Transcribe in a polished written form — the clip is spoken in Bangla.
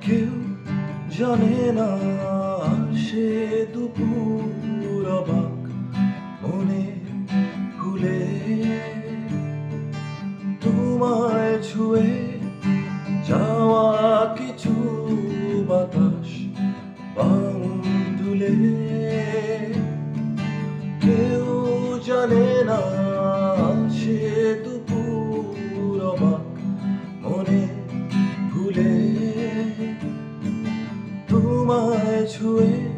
কেউ জানে না সে দুপুর অবাক মনে ভুলে তোমায় ছুঁয়ে যাওয়া কিছু বাতাস বাঁধুলে কেউ জানে না সে দুপুর অবাক মনে ভুলে তোমায় ছুঁয়ে